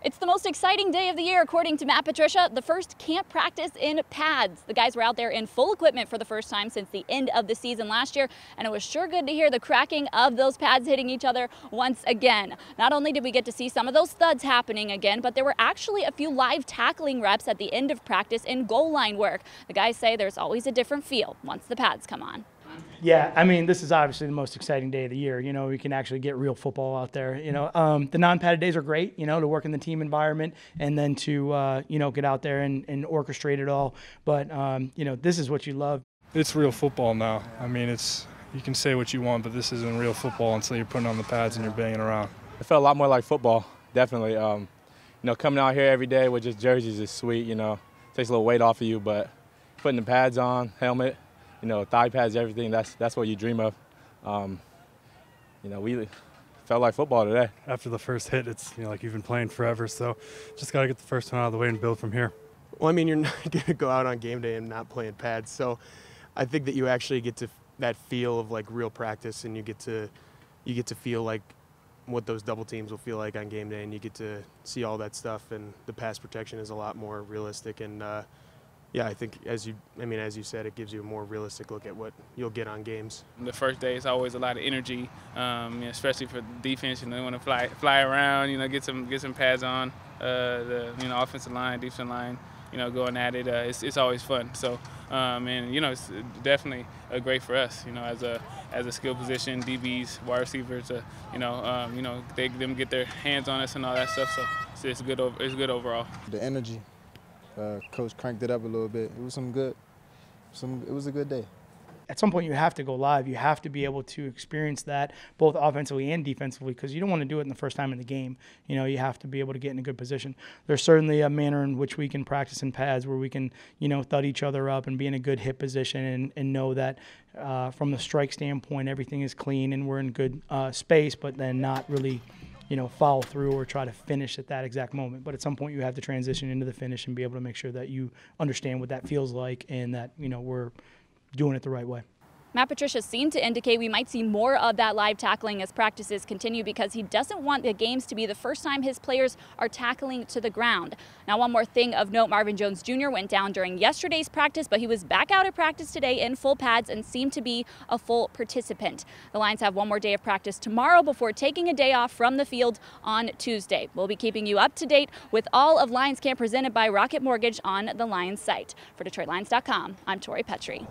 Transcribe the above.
It's the most exciting day of the year, according to Matt Patricia, the first camp practice in pads. The guys were out there in full equipment for the first time since the end of the season last year, and it was sure good to hear the cracking of those pads hitting each other once again. Not only did we get to see some of those thuds happening again, but there were actually a few live tackling reps at the end of practice in goal line work. The guys say there's always a different feel once the pads come on. Yeah, I mean, this is obviously the most exciting day of the year. You know, we can actually get real football out there. You know, the non-padded days are great, you know, to work in the team environment and then to, you know, get out there and orchestrate it all. But, you know, this is what you love. It's real football now. I mean, you can say what you want, but this isn't real football until you're putting on the pads and you're banging around. It felt a lot more like football, definitely. You know, coming out here every day with just jerseys is sweet, you know. Takes a little weight off of you, but putting the pads on, helmet, you know, thigh pads, everything, that's what you dream of. You know, we felt like football today. After the first hit, it's, you know, like you've been playing forever, so just got to get the first one out of the way and build from here. Well, I mean, you're not going to go out on game day and not playing pads, so I think that you actually get to that feel of like real practice, and you get to feel like what those double teams will feel like on game day, and you get to see all that stuff, and the pass protection is a lot more realistic. And yeah, I think as you said, it gives you a more realistic look at what you'll get on games. The first day is always a lot of energy, you know, especially for defense. You know, they want to fly around, you know, get some pads on. The offensive line, defensive line, you know, going at it. It's always fun. So, and you know, it's definitely great for us. You know, as a skill position, DBs, wide receivers. You know, them get their hands on us and all that stuff. So it's good. It's good overall. The energy. Coach cranked it up a little bit. It was it was a good day. At some point, you have to go live. You have to be able to experience that both offensively and defensively, because you don't want to do it in the first time in the game. You know, you have to be able to get in a good position. There's certainly a manner in which we can practice in pads where we can, you know, thud each other up and be in a good hit position and know that from the strike standpoint, everything is clean and we're in good space, but then not really, you know, follow through or try to finish at that exact moment. But at some point you have to transition into the finish and be able to make sure that you understand what that feels like and that, you know, we're doing it the right way. Matt Patricia seemed to indicate we might see more of that live tackling as practices continue, because he doesn't want the games to be the first time his players are tackling to the ground. Now, one more thing of note, Marvin Jones Jr. went down during yesterday's practice, but he was back out at practice today in full pads and seemed to be a full participant. The Lions have one more day of practice tomorrow before taking a day off from the field on Tuesday. We'll be keeping you up to date with all of Lions Camp presented by Rocket Mortgage on the Lions site. For DetroitLions.com, I'm Tori Petry.